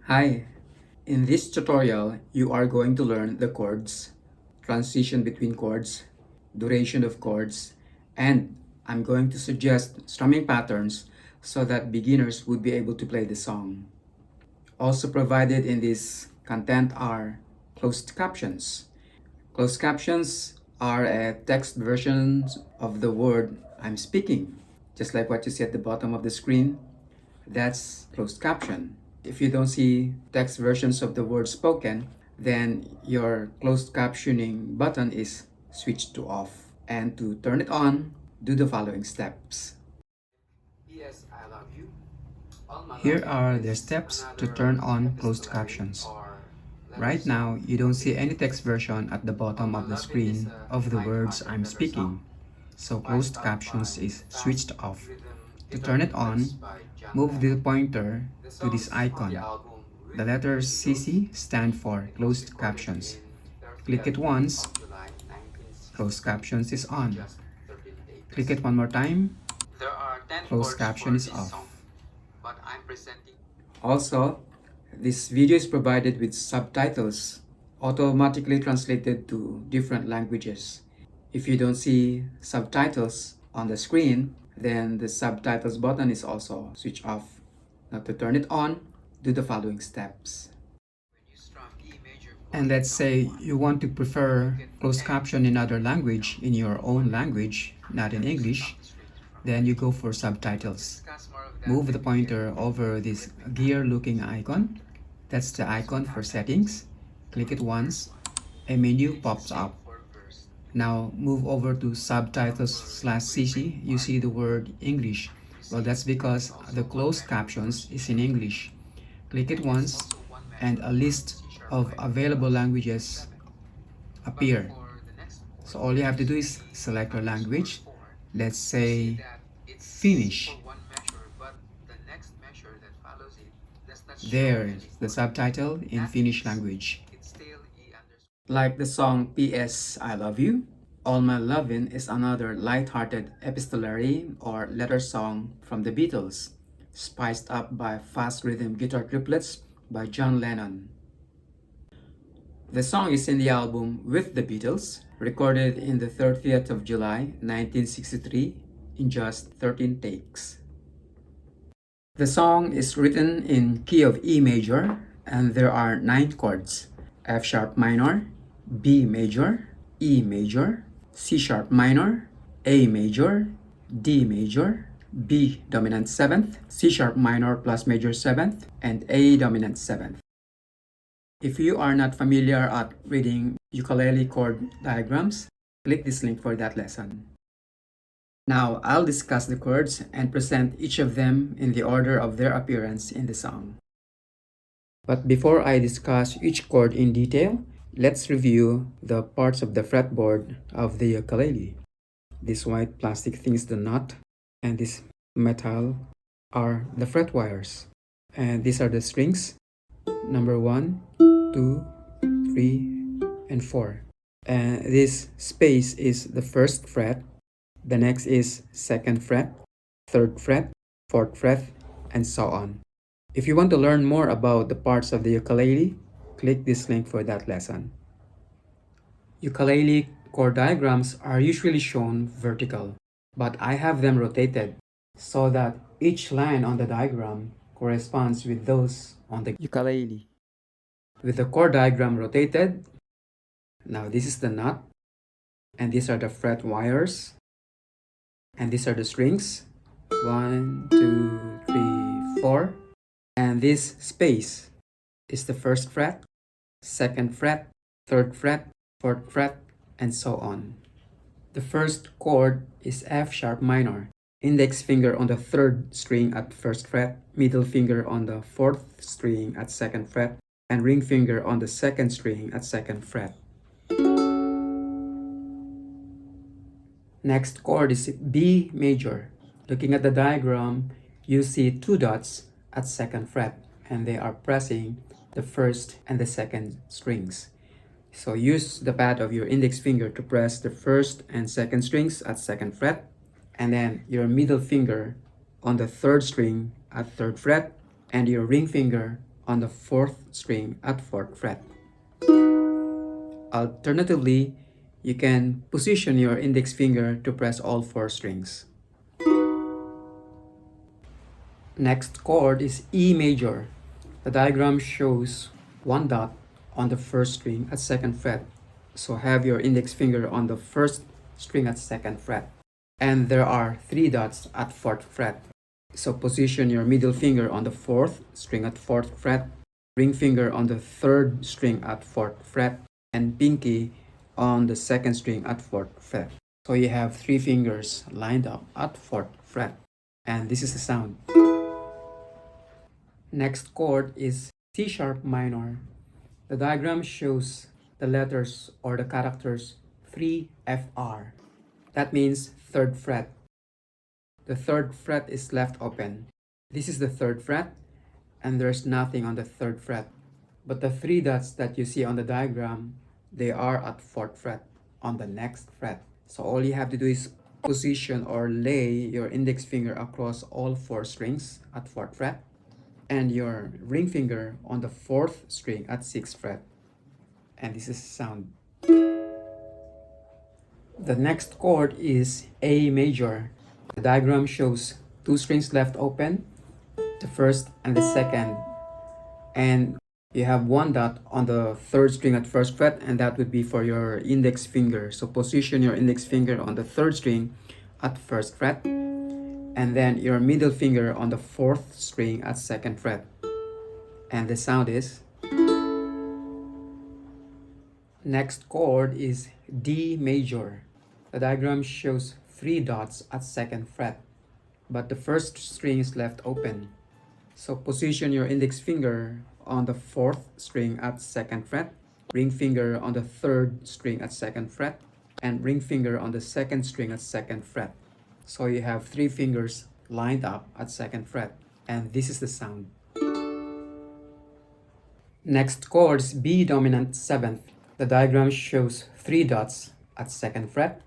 Hi, in this tutorial, you are going to learn the chords, transition between chords, duration of chords, and I'm going to suggest strumming patterns so that beginners would be able to play the song. Also provided in this content are closed captions. Closed captions are a text version of the word I'm speaking, just like what you see at the bottom of the screen. That's closed caption. If you don't see text versions of the word spoken, then your closed captioning button is switched to off. And to turn it on, do the following steps. P.S. I love you. Here are the steps to turn on closed captions. Right now, you don't see any text version at the bottom of the screen of the words I'm speaking, so closed captions is switched off. To turn it on, move the pointer to this icon. The letters CC stand for closed captions. Click it once, closed captions is on. Click it one more time, closed caption is off. Also, this video is provided with subtitles, automatically translated to different languages. If you don't see subtitles on the screen, then the subtitles button is also switched off. Now to turn it on, do the following steps. And let's say you want to prefer closed caption in other language, in your own language, not in English, then you go for subtitles. Move the pointer over this gear looking icon. That's the icon for settings. Click it once. A menu pops up. Now move over to subtitles/CC. You see the word English. Well, that's because the closed captions is in English. Click it once and a list of available languages appear. So all you have to do is select your language. Let's say Finnish. There's the subtitle in Finnish language. Like the song P.S. I Love You, All My Lovin' is another light-hearted epistolary or letter song from the Beatles, spiced up by fast rhythm guitar triplets by John Lennon. The song is in the album With the Beatles, recorded in the 30th of July 1963 in just 13 takes. The song is written in key of E major and there are 9 chords: F sharp minor, B major, E major, C sharp minor, A major, D major, B dominant 7th, C sharp minor plus major 7th, and A dominant 7th. If you are not familiar at reading ukulele chord diagrams, click this link for that lesson. Now, I'll discuss the chords and present each of them in the order of their appearance in the song. But before I discuss each chord in detail, let's review the parts of the fretboard of the ukulele. This white plastic thing is the nut, and this metal are the fret wires. And these are the strings, number 1, 2, 3, and 4. And this space is the first fret. The next is second fret, third fret, fourth fret, and so on. If you want to learn more about the parts of the ukulele, click this link for that lesson. Ukulele chord diagrams are usually shown vertical, but I have them rotated so that each line on the diagram corresponds with those on the ukulele. With the chord diagram rotated, now this is the nut, and these are the fret wires, and these are the strings, 1, 2, 3, 4, and this space is the first fret, second fret, third fret, fourth fret, and so on. The first chord is F sharp minor. Index finger on the third string at first fret, middle finger on the fourth string at second fret, and ring finger on the second string at second fret. Next chord is B major. Looking at the diagram, you see 2 dots at second fret, and they are pressing the first and the second strings. So use the pad of your index finger to press the first and second strings at second fret, and then your middle finger on the third string at third fret, and your ring finger on the 4th string at 4th fret. Alternatively, you can position your index finger to press all 4 strings. Next chord is E major. The diagram shows one dot on the 1st string at 2nd fret. So have your index finger on the 1st string at 2nd fret. And there are 3 dots at 4th fret. So position your middle finger on the 4th string at 4th fret, ring finger on the 3rd string at 4th fret, and pinky on the 2nd string at 4th fret. So you have 3 fingers lined up at 4th fret. And this is the sound. Next chord is C sharp minor. The diagram shows the letters or the characters 3FR. That means 3rd fret. The 3rd fret is left open. This is the 3rd fret, and there's nothing on the 3rd fret. But the 3 dots that you see on the diagram, they are at 4th fret on the next fret. So all you have to do is position or lay your index finger across all 4 strings at 4th fret and your ring finger on the 4th string at 6th fret. And this is the sound. The next chord is A major. The diagram shows 2 strings left open, the 1st and the 2nd. And you have 1 dot on the 3rd string at 1st fret, and that would be for your index finger. So position your index finger on the 3rd string at 1st fret, and then your middle finger on the 4th string at 2nd fret. And the sound is. Next chord is D major. The diagram shows 3 dots at 2nd fret, but the 1st string is left open. So position your index finger on the 4th string at 2nd fret, ring finger on the 3rd string at 2nd fret, and ring finger on the 2nd string at 2nd fret. So you have 3 fingers lined up at 2nd fret, and this is the sound. Next chord is B dominant 7th. The diagram shows 3 dots at 2nd fret.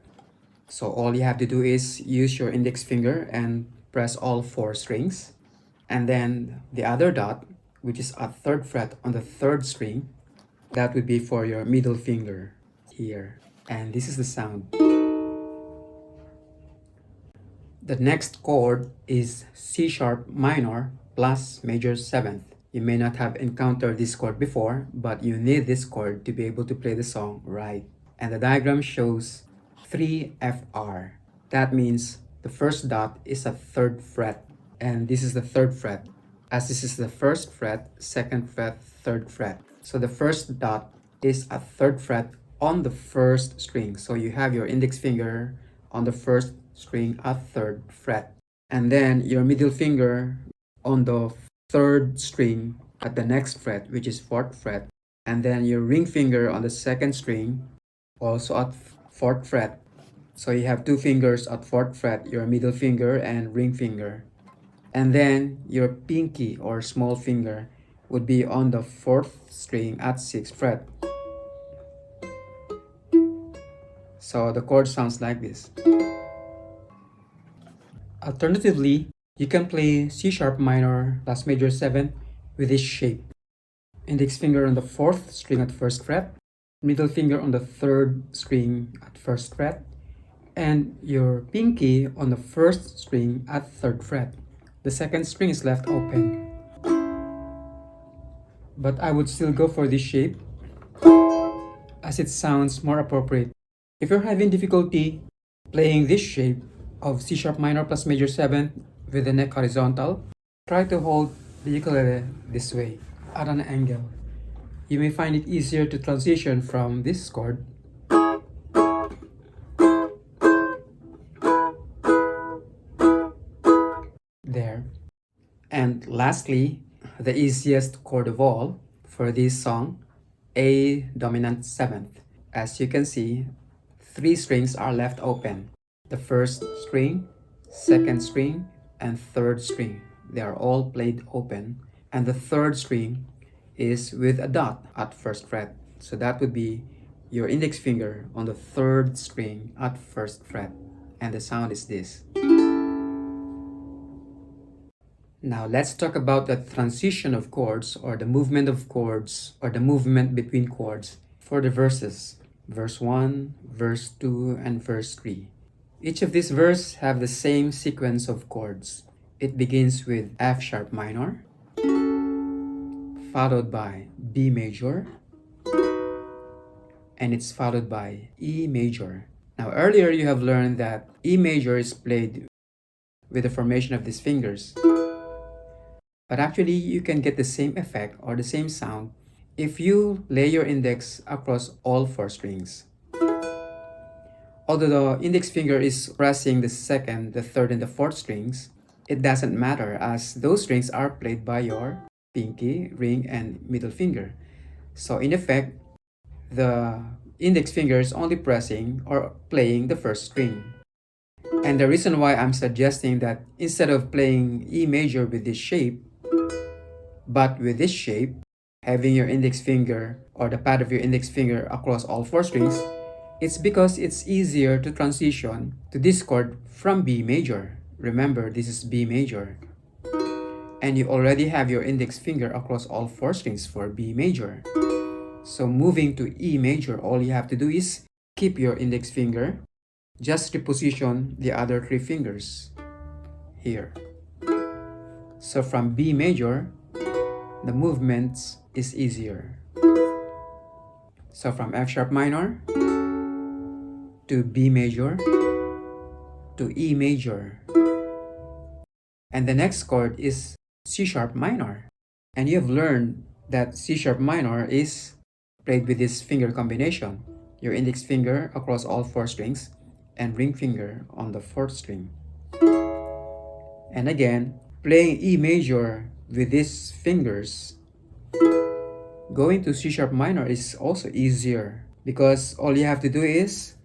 So all you have to do is use your index finger and press all 4 strings. And then the other dot, which is at 3rd fret on the 3rd string, that would be for your middle finger here. And this is the sound. The next chord is C sharp minor plus major 7th. You may not have encountered this chord before, but you need this chord to be able to play the song right. And the diagram shows 3FR. That means the first dot is at 3rd fret, and this is the 3rd fret, as this is the 1st fret, 2nd fret, 3rd fret. So the first dot is at 3rd fret on the 1st string. So you have your index finger on the 1st string at 3rd fret, and then your middle finger on the 3rd string at the next fret, which is 4th fret, and then your ring finger on the 2nd string also at 4th fret. So you have 2 fingers at 4th fret, your middle finger and ring finger. And then your pinky or small finger would be on the 4th string at 6th fret. So the chord sounds like this. Alternatively, you can play C sharp minor plus major 7 with this shape. Index finger on the 4th string at 1st fret, middle finger on the 3rd string at 1st fret, and your pinky on the 1st string at 3rd fret. The 2nd string is left open. But I would still go for this shape as it sounds more appropriate. If you're having difficulty playing this shape of C sharp minor plus major 7 with the neck horizontal, try to hold the ukulele this way at an angle. You may find it easier to transition from this chord there. And lastly, the easiest chord of all for this song, A dominant 7th. As you can see, 3 strings are left open. The 1st string, 2nd string, and 3rd string. They are all played open. And the 3rd string is with a dot at 1st fret. So that would be your index finger on the 3rd string at 1st fret. And the sound is this. Now let's talk about the transition of chords, or the movement of chords, or the movement between chords for the verses. Verse 1, verse 2, and verse 3. Each of these verses have the same sequence of chords. It begins with F sharp minor, followed by B major, and it's followed by E major. Now earlier you have learned that E major is played with the formation of these fingers. But actually you can get the same effect or the same sound if you lay your index across all 4 strings. Although the index finger is pressing the second, the third, and the fourth strings, it doesn't matter as those strings are played by your pinky, ring, and middle finger. So in effect, the index finger is only pressing or playing the first string. And the reason why I'm suggesting that instead of playing E major with this shape, but with this shape, having your index finger or the pad of your index finger across all 4 strings, it's because it's easier to transition to this chord from B major. Remember, this is B major. And you already have your index finger across all 4 strings for B major. So moving to E major, all you have to do is keep your index finger, just reposition the other 3 fingers here. So from B major, the movements is easier. So from F sharp minor to B major to E major. And the next chord is C sharp minor. And you have learned that C sharp minor is played with this finger combination. Your index finger across all 4 strings and ring finger on the 4th string. And again, playing E major with these fingers, going to C sharp minor is also easier because all you have to do is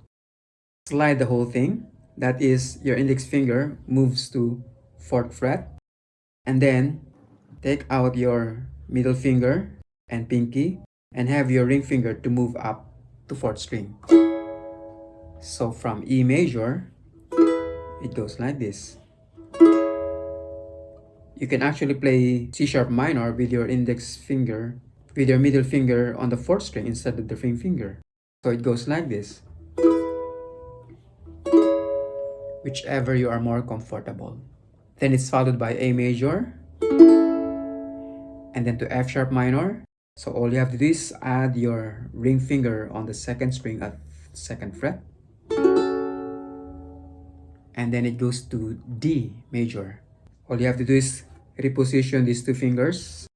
slide the whole thing. That is, your index finger moves to 4th fret, and then take out your middle finger and pinky and have your ring finger to move up to 4th string. So from E major, it goes like this. You can actually play C sharp minor with your index finger, with your middle finger on the 4th string instead of the ring finger. So it goes like this, whichever you are more comfortable. Then it's followed by A major, and then to F sharp minor. So all you have to do is add your ring finger on the 2nd string at 2nd fret. And then it goes to D major. All you have to do is reposition these 2 fingers.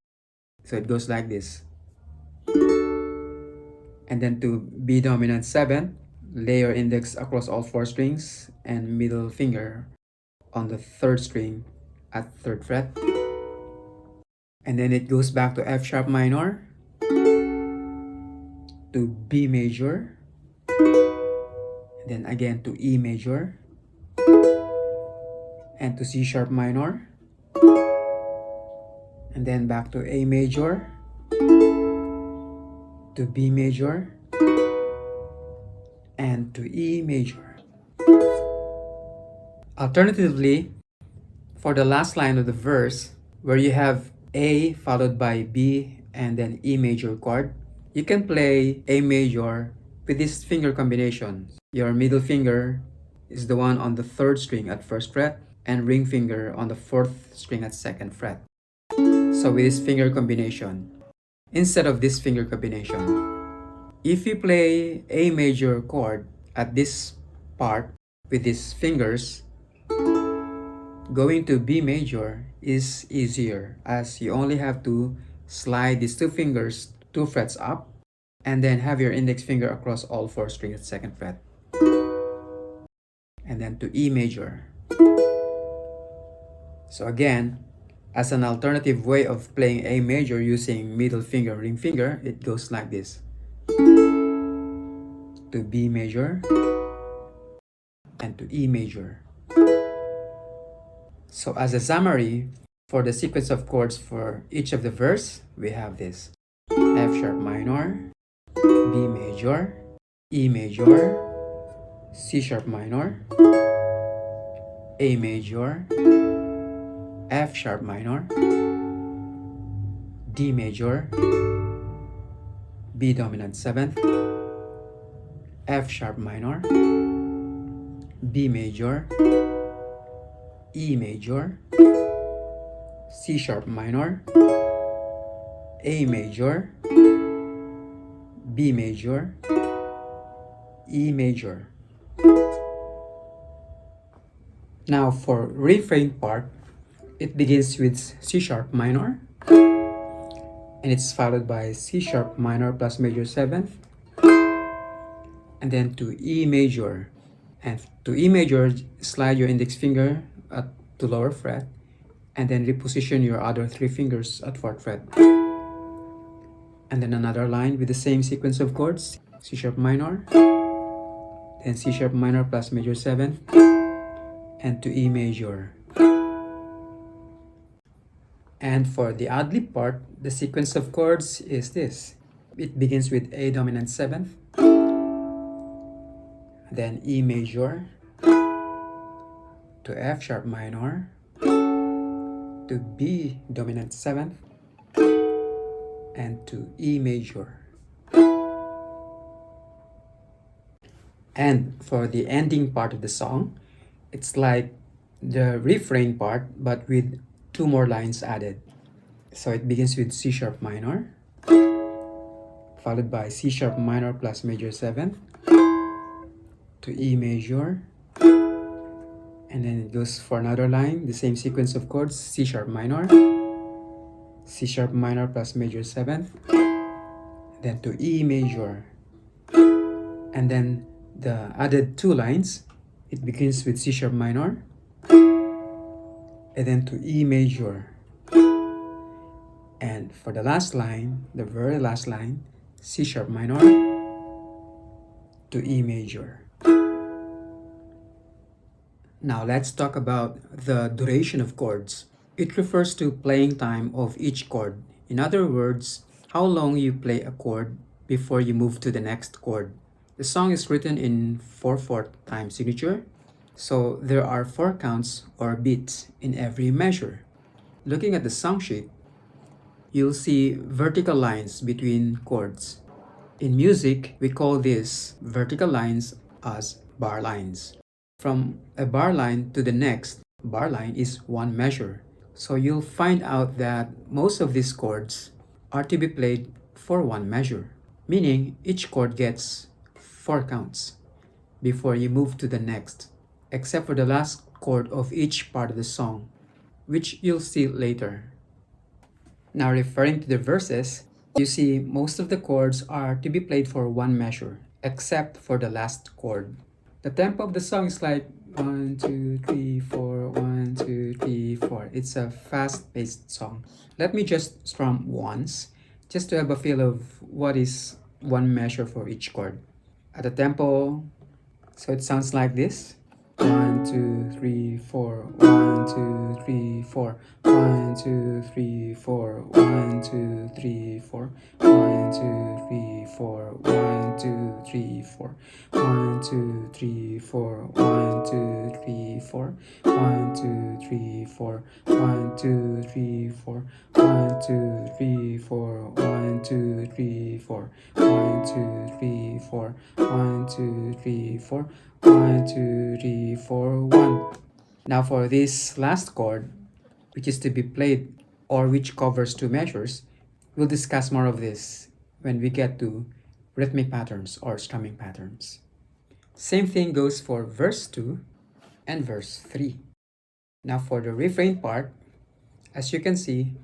So it goes like this. And then to B dominant 7, lay your index across all 4 strings and middle finger on the 3rd string at 3rd fret. And then it goes back to F sharp minor to B major, and then again to E major, and to C sharp minor, and then back to A major, to B major, and to E major. Alternatively, for the last line of the verse, where you have A followed by B and then E major chord, you can play A major with this finger combination. Your middle finger is the one on the 3rd string at 1st fret and ring finger on the 4th string at 2nd fret. So with this finger combination, instead of this finger combination, if you play A major chord at this part with these fingers, going to B major is easier as you only have to slide these 2 fingers 2 frets up and then have your index finger across all 4 strings at 2nd fret. And then to E major. So again, as an alternative way of playing A major using middle finger, ring finger, it goes like this. To B major and to E major. So as a summary, for the sequence of chords for each of the verse, we have this: F sharp minor, B major, E major, C sharp minor, A major, F sharp minor, D major, B dominant 7th, F sharp minor, B major, E major, C sharp minor, A major, B major, E major. Now for refrain part, it begins with C sharp minor, and it's followed by C sharp minor plus major 7th, and then to E major. And to E major, slide your index finger to lower fret, and then reposition your other 3 fingers at 4th fret. And then another line with the same sequence of chords, C sharp minor, then C sharp minor plus major 7, and to E major. And for the ad-lib part, the sequence of chords is this. It begins with A dominant 7th, then E major, to F sharp minor, to B dominant 7th, and to E major. And for the ending part of the song, it's like the refrain part but with 2 more lines added. So it begins with C sharp minor, followed by C sharp minor plus major 7th, to E major, and then it goes for another line, the same sequence of chords, C sharp minor plus major 7th, then to E major. And then the added 2 lines, it begins with C sharp minor, and then to E major. And for the last line, the very last line, C sharp minor to E major. Now let's talk about the duration of chords. It refers to playing time of each chord. In other words, how long you play a chord before you move to the next chord. The song is written in 4/4 time signature, so there are 4 counts or beats in every measure. Looking at the song sheet, you'll see vertical lines between chords. In music, we call these vertical lines as bar lines. From a bar line to the next bar line is 1 measure. So you'll find out that most of these chords are to be played for 1 measure, meaning each chord gets 4 counts before you move to the next, except for the last chord of each part of the song, which you'll see later. Now referring to the verses, you see most of the chords are to be played for 1 measure, except for the last chord. The tempo of the song is like 1, 2, 3, 4, 1, 2, 3, 4. It's a fast-paced song. Let me just strum once, just to have a feel of what is 1 measure for each chord. At the tempo, so it sounds like this. 1, 2, 3, 4, 1, 2, 3, 4, 1, 2, 3, 4, 1, 2, 3, 4, 1, 2, 3, 4, 1, 2, 3, 4, 1, 2, 3, 4, 1, 2, 3, 4, 1, 2, 3, 4, 1, 2, 3, 4, 1, 2, 3, 4, 1, 2, 3, 4, 1, 2, 3, 4, 1, 2, 3, 4, 1, 2, 3, 4, 1. Now for this last chord, which is to be played or which covers 2 measures, we'll discuss more of this when we get to rhythmic patterns or strumming patterns. Same thing goes for verse 2 and verse 3. Now for the refrain part, as you can see,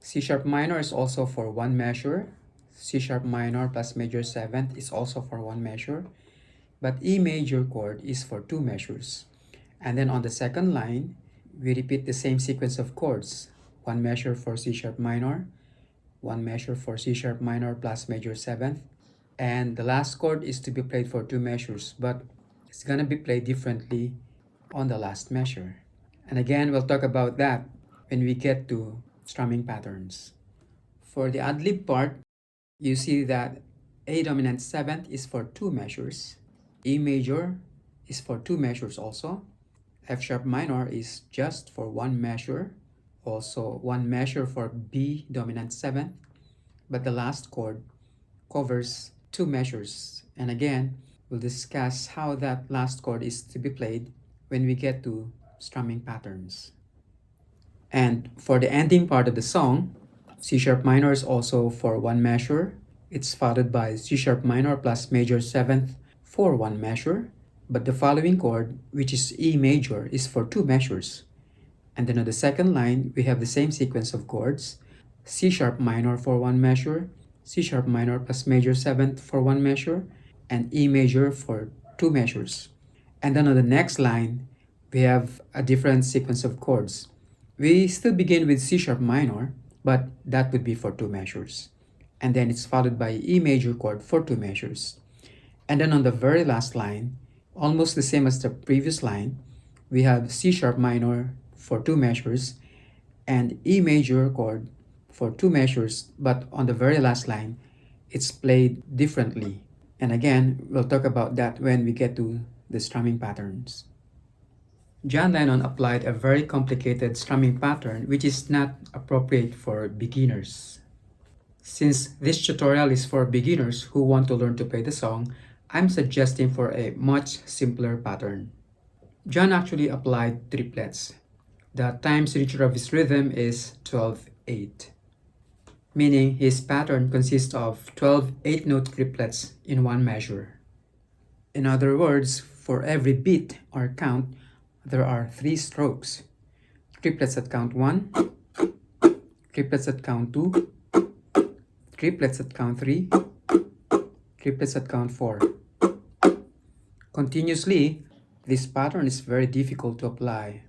C sharp minor is also for 1 measure, C sharp minor plus major 7th is also for 1 measure, but E major chord is for 2 measures. And then on the second line, we repeat the same sequence of chords. 1 measure for C sharp minor, 1 measure for C sharp minor plus major 7th, and the last chord is to be played for 2 measures, but it's gonna be played differently on the last measure. And again, we'll talk about that when we get to strumming patterns. For the ad-lib part, you see that A dominant 7th is for 2 measures, E major is for 2 measures also, F sharp minor is just for 1 measure, also one measure for B dominant 7th, but the last chord covers two measures. And again, we'll discuss how that last chord is to be played when we get to strumming patterns. And for the ending part of the song, C sharp minor is also for one measure. It's followed by C sharp minor plus major 7th for one measure. But the following chord, which is E major, is for two measures. And then on the second line, we have the same sequence of chords. C sharp minor for one measure, C sharp minor plus major 7th for one measure, and E major for two measures. And then on the next line, we have a different sequence of chords. We still begin with C sharp minor, but that would be for two measures. And then it's followed by E major chord for two measures. And then on the very last line, almost the same as the previous line, we have C sharp minor for two measures and E major chord for two measures, but on the very last line, it's played differently. And again, we'll talk about that when we get to the strumming patterns. John Lennon applied a very complicated strumming pattern which is not appropriate for beginners. Since this tutorial is for beginners who want to learn to play the song, I'm suggesting for a much simpler pattern. John actually applied triplets. The time signature of his rhythm is 12/8, meaning his pattern consists of 12 8-note triplets in one measure. In other words, for every beat or count, there are 3 strokes. Triplets at count 1, triplets at count 2, triplets at count 3, triplets at count 4. Continuously, this pattern is very difficult to apply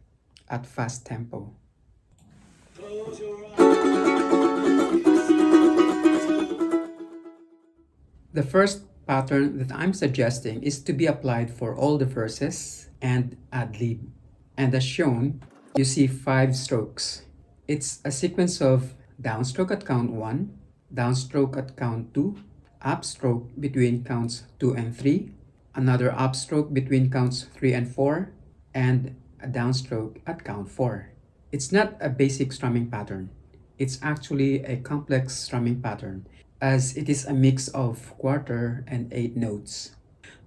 at fast tempo. The first pattern that I'm suggesting is to be applied for all the verses and ad-lib. And as shown, you see 5 strokes. It's a sequence of downstroke at count 1, downstroke at count 2, upstroke between counts 2 and 3, another upstroke between counts 3 and 4, and a downstroke at count 4. It's not a basic strumming pattern. It's actually a complex strumming pattern, as it is a mix of quarter and 8 notes.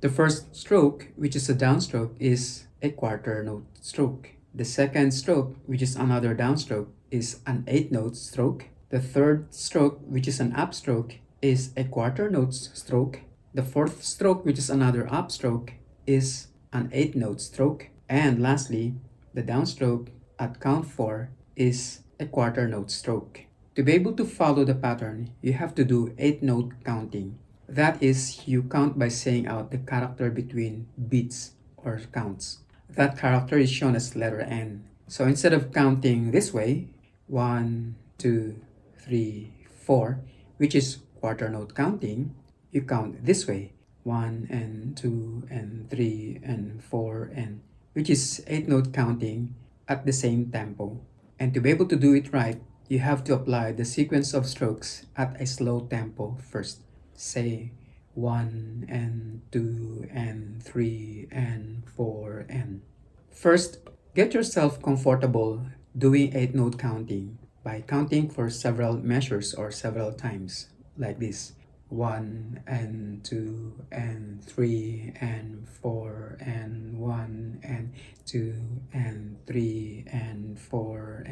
The first stroke, which is a downstroke, is a quarter note stroke. The second stroke, which is another downstroke, is an 8-note stroke. The third stroke, which is an upstroke, is a quarter note stroke. The fourth stroke, which is another upstroke, is an 8-note stroke. And lastly, the downstroke at count 4 is a quarter note stroke. To be able to follow the pattern, you have to do 8-note counting. That is, you count by saying out the character between beats or counts. That character is shown as letter N. So instead of counting this way, 1, 2, 3, 4, which is quarter note counting, you count this way, 1 and 2 and 3 and 4, and which is 8-note counting at the same tempo. And to be able to do it right, you have to apply the sequence of strokes at a slow tempo first. Say 1 and 2 and 3 and 4 and... First, get yourself comfortable doing 8-note counting by counting for several measures or several times, like this. 1 and 2 and 3 and 4 and 1 and 2 and 3 and 4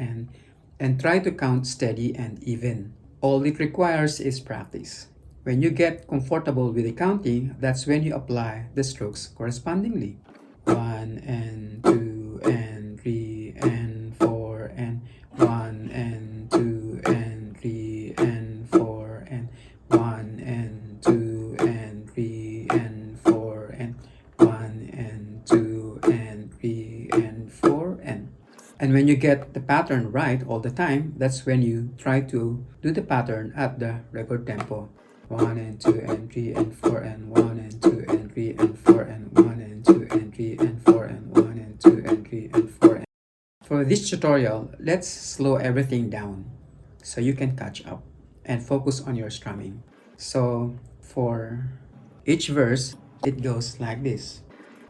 and try to count steady and even. All it requires is practice. When you get comfortable with the counting, that's when you apply the strokes correspondingly. 1 and 2 and 3 and 4 and 1 and 2 and 3 and 4 and 1 and 2 and 3 and 4 and 1 and 2 and 3 and 4 and when you get the pattern right all the time, that's when you try to do the pattern at the record tempo. 1 and 2 and 3 and 4 and 1 and 2 and 3 and 4 and 1 and 2 and 3 and 4 and 1 and 2 and 3 and 4. For this tutorial, let's slow everything down so you can catch up and focus on your strumming. So for each verse, it goes like this.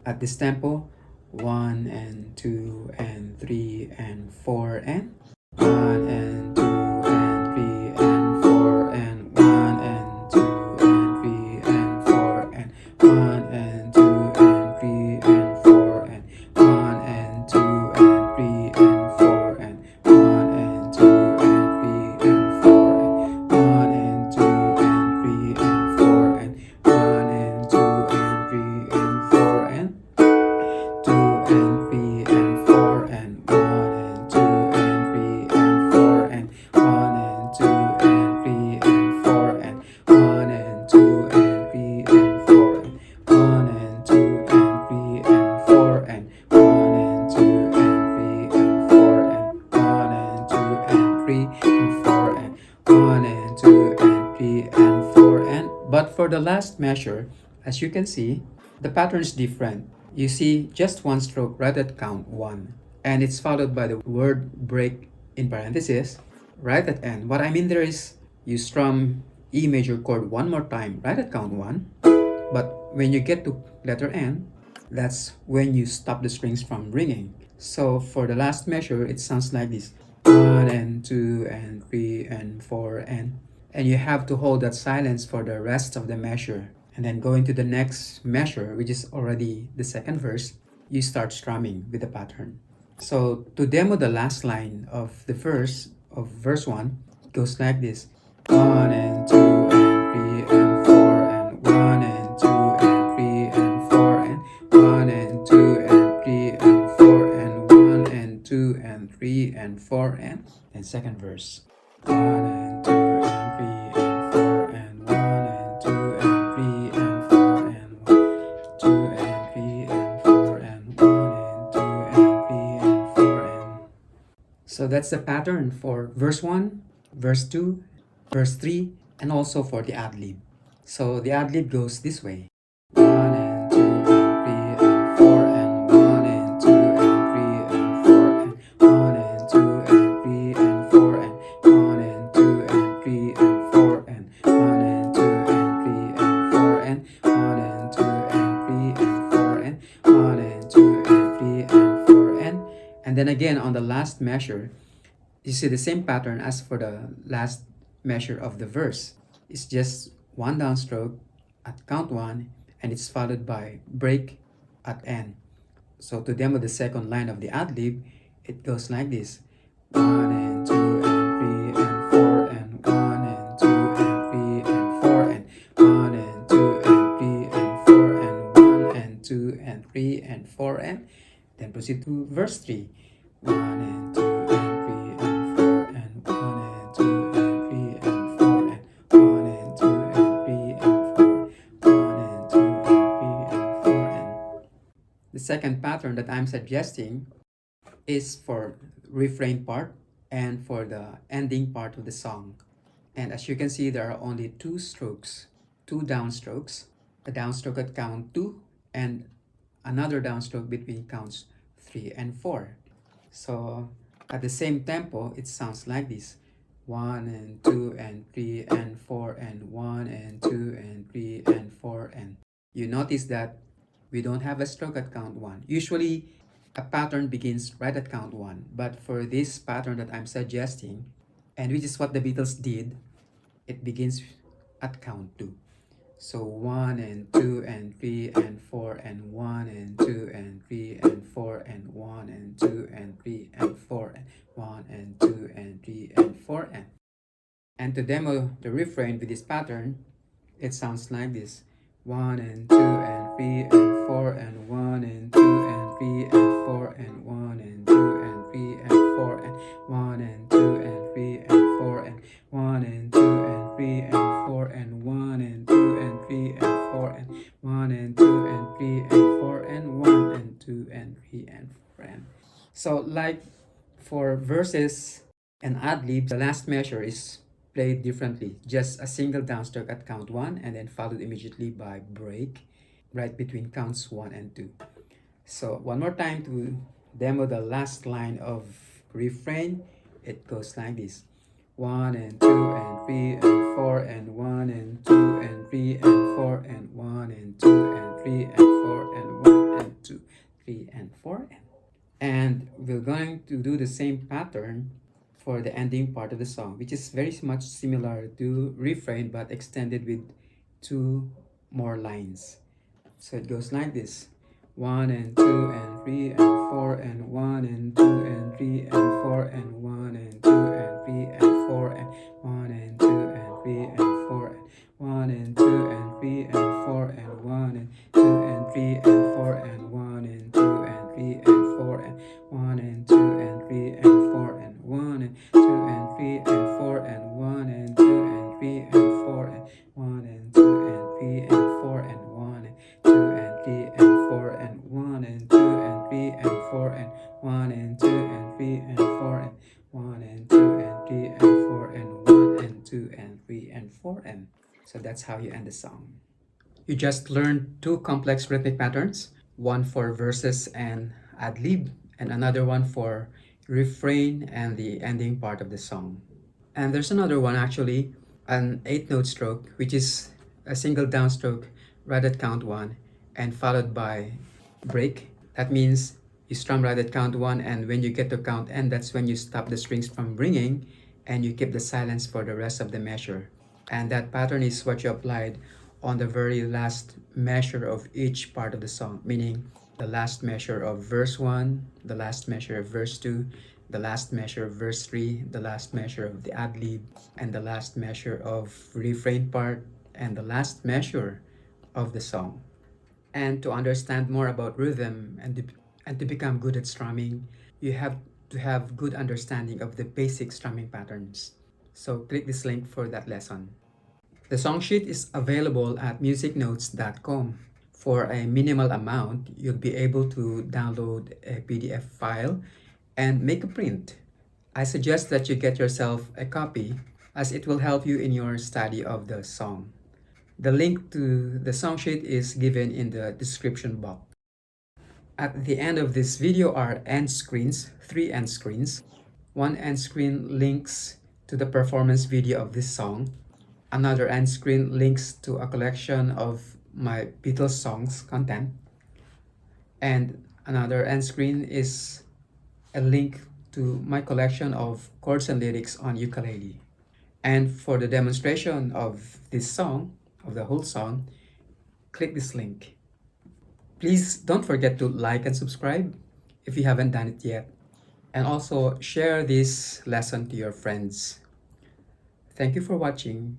At this tempo, 1 and 2 and 3 and 4 and 1 and 2 and 3 and 4 and 1 and 2 and 3 and 4 and 1 and 2 and 3 and 4 and 1 and 2 and 3 and 4 and 1 and 2 and 3 and 4 and 1 and 2 and 3 and 4 and 1 and 2 and 3 and 4 and 2 and 3 and 4 and 1 and 2 and 3 and 4 and 1 and 2 and 3 and 4 and 1 and 2 and 3 and 4 and 1 and 2 and 3 and 4 and 1 and 2 and 3 and 4 and 1 and 2 and 3 and 4 and 1 and 2 and 3 and 4 and but for the last measure, as you can see, the pattern is different. You see just one stroke right at count 1, and it's followed by the word break in parentheses right at end. What I mean there is you strum E major chord one more time right at count 1, but when you get to letter N, that's when you stop the strings from ringing. So for the last measure, it sounds like this: 1 and 2 and 3 and 4 and you have to hold that silence for the rest of the measure. And then going to the next measure, which is already the second verse, you start strumming with the pattern. So to demo the last line of the verse of verse 1, it goes like this: 1 and 2 and 3 and 4 and 1 and 2 and 3 and 4 and 1 and 2 and 3 and 4 and 1 and 2 and 3 and 4 and second verse: 1 and 2 and 3 and 4 and 1 and 2 and 3 and 4 and 2 and 3 and 4 and 1 and 2 and 3 and 4 and so that's the pattern for verse 1, verse 2, verse 3, and also for the ad-lib. So the ad-lib goes this way: 1 and 2 and 3 and 4 and 1 and 2 and 3 and 4 and 1 and 2 and 3 and 4 and 1 and 2 and 3 and 4 and 1 and 2 and 3 and 4 and 1 and 2 and 3 and 4 and 1 and 2 and 3 and 4 and then again on the last measure, you see the same pattern as for the last measure of the verse. It's just one downstroke at count 1 and it's followed by break at end. So to demo the second line of the ad-lib, it goes like this: 1 and 2 and 3 and 4 and 1 and 2 and 3 and 4 and 1 and 2 and 3 and 4 and 1 and 2 and 3 and 4 and then proceed to verse 3: 1 and 2 and 3 and 4 and 1 and 2 and 3 and 4 and 1 and 2 and 3 and 4, 1 and 2 and 3 and 4 and the second pattern that I'm suggesting is for refrain part and for the ending part of the song. And as you can see, there are only two strokes, two downstrokes, a downstroke at count 2 and another downstroke between counts 3 and 4. So at the same tempo, it sounds like this: 1 and 2 and 3 and 4 and 1 and 2 and 3 and 4 and you notice that we don't have a stroke at count 1. Usually a pattern begins right at count 1, but for this pattern that I'm suggesting, and which is what the Beatles did, it begins at count 2. So 1 and 2 and 3 and 4 and 1 and 2 and 3 and 4 and 1 and 2 and 3 and 4 and 1 and 2 and 3 and 4 and to demo the refrain with this pattern, it sounds like this: 1 and 2 and 3 and 4 and 1 and 2 and 3 and 4 and 1 and 2 and 3 and 4 and 1 and 2 and 3 and 4 and 1 and 2 and 3 and 4 and 1 and 2 and 3 and 4 and 1 and 2 and 3 and 4 and 1 and 2 and 3 and 4 and so like for verses and ad-libs, the last measure is played differently. Just a single downstroke at count 1 and then followed immediately by break right between counts 1 and 2. So one more time to demo the last line of refrain, it goes like this: 1 and 2 and 3 and 4 and 1 and 2 and 3 and 4 and 1 and 2 and 3 and 4 and 1 and 2, 3 and 4 and we're going to do the same pattern for the ending part of the song, which is very much similar to refrain but extended with two more lines. So it goes like this: 1 and 2 and 3 and 4 and 1 and 2 and 3 and 4 and 1 and 2 and 3 and 4 and 1 and 2 and 3 and 4 and 1 and 2 and 3 and 4 and 1 and 2 and 3 and 4 and 1 and 2 and 3 and 4 and 1 and 2 and 3 and 4 and 1 and 2 and 3 and 4 and 1 and 2 and 3 and 4 and 1 and 2 and 3 and 4 and 1 and 2 and 3 and 4 and 1 and 2 and 3 and 4 and 1 and 2 and 3 and 4 and 1 and 2 and 3 and 4 and 1 and 2 and 3 and 4 and. So that's how you end the song. You just learned two complex rhythmic patterns, one for verses and ad-lib, and another one for refrain and the ending part of the song. And there's another one actually, an 8-note stroke, which is a single downstroke right at count 1 and followed by break. That means you strum right at count 1, and when you get to count n, that's when you stop the strings from ringing and you keep the silence for the rest of the measure. And that pattern is what you applied on the very last measure of each part of the song, meaning the last measure of verse 1, the last measure of verse 2, the last measure of verse 3, the last measure of the ad-lib, and the last measure of refrain part, and the last measure of the song. And to understand more about rhythm and to become good at strumming, you have to have good understanding of the basic strumming patterns. So click this link for that lesson. The song sheet is available at musicnotes.com. For a minimal amount, you'll be able to download a PDF file and make a print. I suggest that you get yourself a copy as it will help you in your study of the song. The link to the song sheet is given in the description box. At the end of this video are end screens, 3 end screens. One end screen links to the performance video of this song. Another end screen links to a collection of my Beatles songs content. And another end screen is a link to my collection of chords and lyrics on ukulele. And for the demonstration of this song, of the whole song, click this link. Please don't forget to like and subscribe if you haven't done it yet. And also share this lesson to your friends. Thank you for watching.